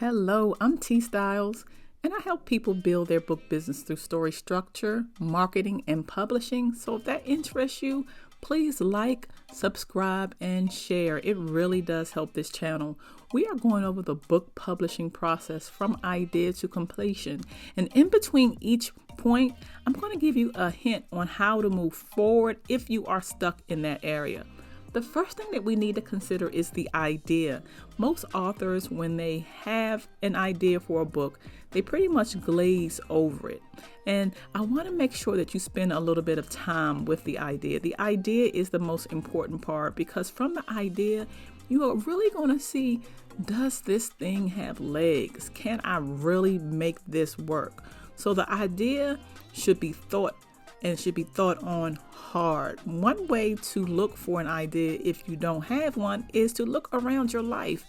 Hello, I'm T Styles, and I help people build their book business through story structure, marketing, and publishing. So if that interests you, please like, subscribe, and share. It really does help this channel. We are going over the book publishing process from idea to completion. And in between each point, I'm going to give you a hint on how to move forward if you are stuck in that area. The first thing that we need to consider is the idea. Most authors, when they have an idea for a book, they pretty much glaze over it. And I want to make sure that you spend a little bit of time with the idea. The idea is the most important part because from the idea, you are really going to see, does this thing have legs? Can I really make this work? So the idea should be thought on hard. One way to look for an idea if you don't have one is to look around your life.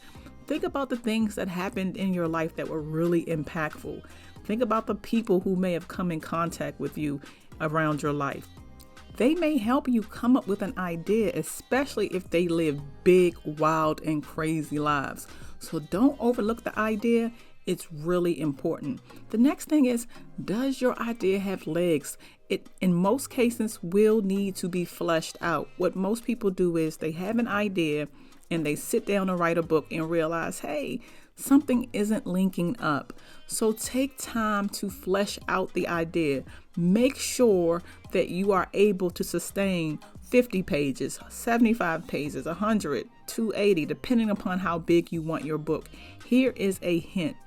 Think about the things that happened in your life that were really impactful. Think about the people who may have come in contact with you around your life. They may help you come up with an idea, especially if they live big, wild, and crazy lives. So don't overlook the idea. It's really important. The next thing is, does your idea have legs? It, in most cases, will need to be fleshed out. What most people do is they have an idea and they sit down to write a book and realize, hey, something isn't linking up. So take time to flesh out the idea. Make sure that you are able to sustain 50 pages, 75 pages, 100, 280, depending upon how big you want your book. Here is a hint.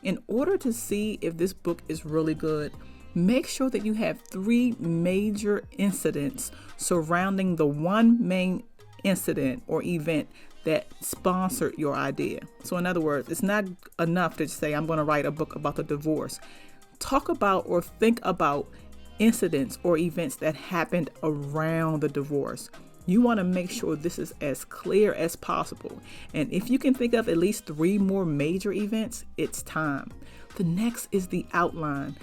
In order to see if this book is really good, make sure that you have 3 major incidents surrounding the one main incident or event that sponsored your idea. So in other words, it's not enough to say, I'm going to write a book about the divorce. Talk about or think about incidents or events that happened around the divorce. You want to make sure this is as clear as possible. And if you can think of at least 3 more major events, it's time. The next is the outline.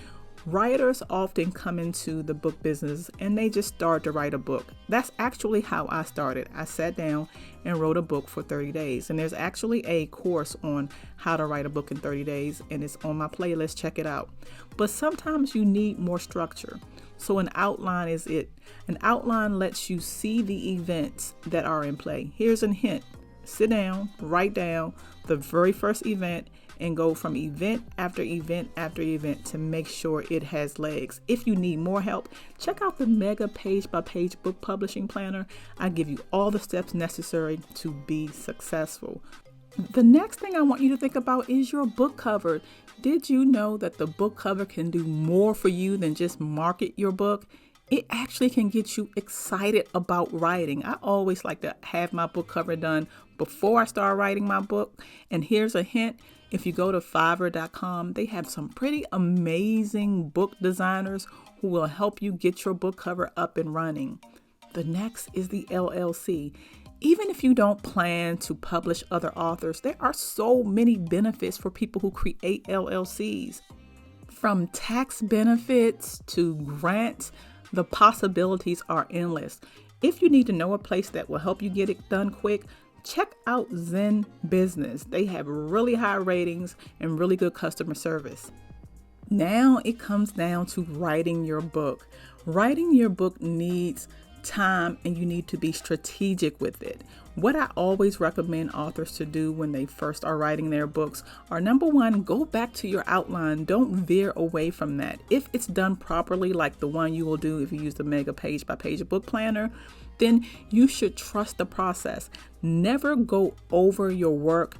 Writers often come into the book business and they just start to write a book. That's actually how I started. I sat down and wrote a book for 30 days. And there's actually a course on how to write a book in 30 days, and it's on my playlist. Check it out. But sometimes you need more structure. So an outline is it. An outline lets you see the events that are in play. Here's a hint. Sit down, write down the very first event, and go from event after event after event to make sure it has legs. If you need more help, check out the Mega Page by Page Book Publishing Planner. I give you all the steps necessary to be successful. The next thing I want you to think about is your book cover. Did you know that the book cover can do more for you than just market your book? It actually can get you excited about writing. I always like to have my book cover done before I start writing my book. And here's a hint. If you go to Fiverr.com, they have some pretty amazing book designers who will help you get your book cover up and running. The next is the LLC. Even if you don't plan to publish other authors, there are so many benefits for people who create LLCs. From tax benefits to grants, the possibilities are endless. If you need to know a place that will help you get it done quick, check out Zen Business. They have really high ratings and really good customer service. Now it comes down to writing your book. Writing your book needs time and you need to be strategic with it. What I always recommend authors to do when they first are writing their books are, number 1, go back to your outline. Don't veer away from that. If it's done properly, like the one you will do if you use the Mega Page by Page book planner, then you should trust the process. Never go over your work.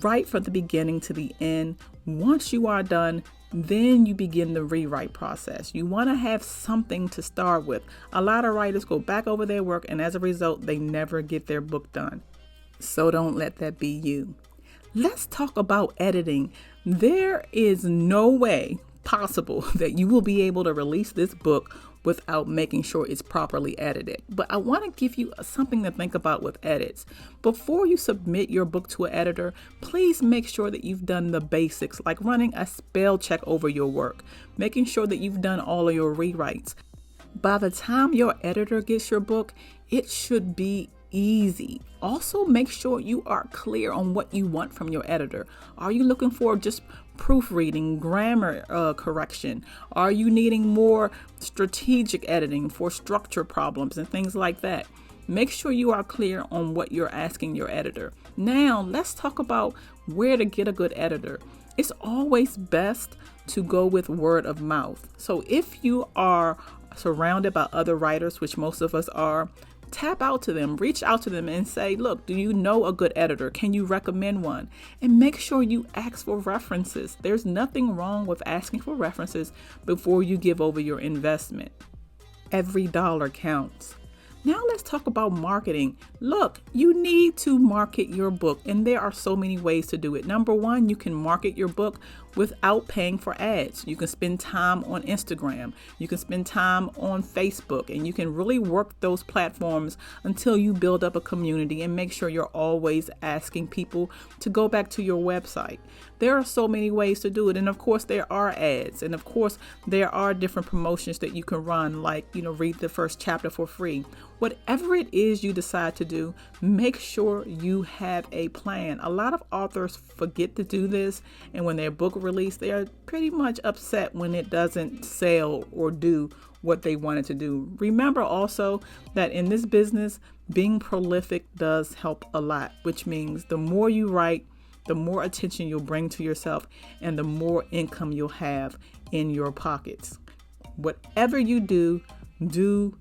Right from the beginning to the end. Once you are done, then you begin the rewrite process. You want to have something to start with. A lot of writers go back over their work, and as a result, they never get their book done. So don't let that be you. Let's talk about editing. There is no way possible that you will be able to release this book without making sure it's properly edited. But I want to give you something to think about with edits. Before you submit your book to an editor, please make sure that you've done the basics, like running a spell check over your work, making sure that you've done all of your rewrites. By the time your editor gets your book, it should be easy. Also, make sure you are clear on what you want from your editor. Are you looking for just proofreading, grammar correction? Are you needing more strategic editing for structure problems and things like that? Make sure you are clear on what you're asking your editor. Now, let's talk about where to get a good editor. It's always best to go with word of mouth. So if you are surrounded by other writers, which most of us are, tap out to them, reach out to them and say, look, do you know a good editor? Can you recommend one? And make sure you ask for references. There's nothing wrong with asking for references before you give over your investment. Every dollar counts. Now let's talk about marketing. Look, you need to market your book, and there are so many ways to do it. Number one, you can market your book without paying for ads. You can spend time on Instagram. You can spend time on Facebook, and you can really work those platforms until you build up a community and make sure you're always asking people to go back to your website. There are so many ways to do it. And of course, there are ads. And of course, there are different promotions that you can run, like, read the first chapter for free. Whatever it is you decide to do, make sure you have a plan. A lot of authors forget to do this, and when their book release, they are pretty much upset when it doesn't sell or do what they wanted to do. Remember also that in this business, being prolific does help a lot, which means the more you write, the more attention you'll bring to yourself, and the more income you'll have in your pockets. Whatever you do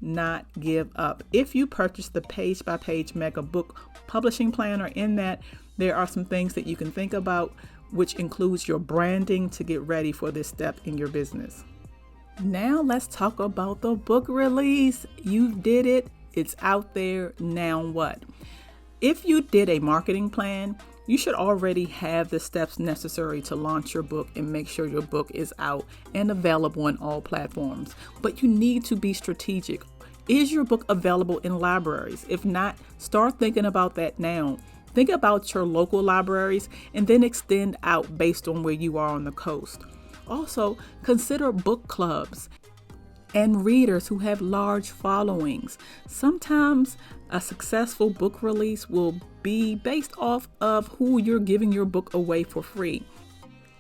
not give up. If you purchase the Page by Page Mega Book Publishing Planner, in that there are some things that you can think about, which includes your branding to get ready for this step in your business. Now let's talk about the book release. You did it. It's out there. Now what? If you did a marketing plan, you should already have the steps necessary to launch your book and make sure your book is out and available on all platforms. But you need to be strategic. Is your book available in libraries? If not, start thinking about that now. Think about your local libraries and then extend out based on where you are on the coast. Also, consider book clubs and readers who have large followings. Sometimes a successful book release will be based off of who you're giving your book away for free.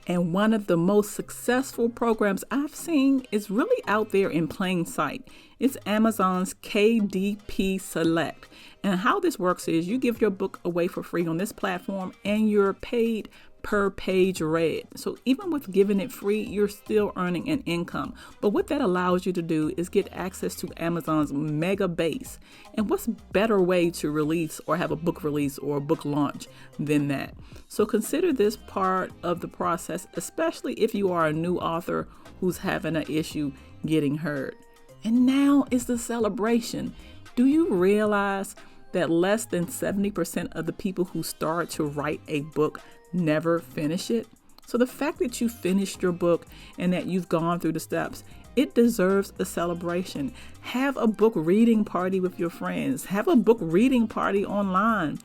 And one of the most successful programs I've seen is really out there in plain sight. It's Amazon's KDP Select. And how this works is you give your book away for free on this platform and you're paid per page read. So even with giving it free, you're still earning an income. But what that allows you to do is get access to Amazon's mega base. And what's better way to release or have a book release or a book launch than that? So consider this part of the process, especially if you are a new author who's having an issue getting heard. And now is the celebration. Do you realize that less than 70% of the people who start to write a book never finish it? So the fact that you finished your book and that you've gone through the steps, it deserves a celebration. Have a book reading party with your friends. Have a book reading party online.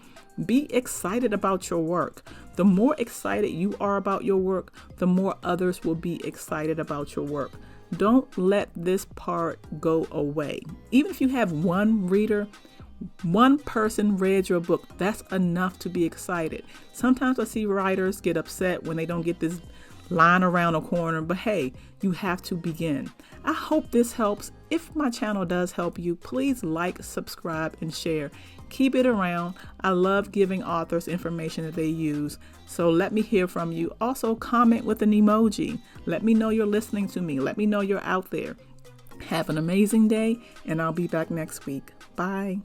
Be excited about your work. The more excited you are about your work, the more others will be excited about your work. Don't let this part go away. Even if you have one reader, one person read your book, that's enough to be excited. Sometimes I see writers get upset when they don't get this line around a corner, but hey, you have to begin. I hope this helps. If my channel does help you, please like, subscribe, and share. Keep it around. I love giving authors information that they use. So let me hear from you. Also, comment with an emoji. Let me know you're listening to me. Let me know you're out there. Have an amazing day, and I'll be back next week. Bye.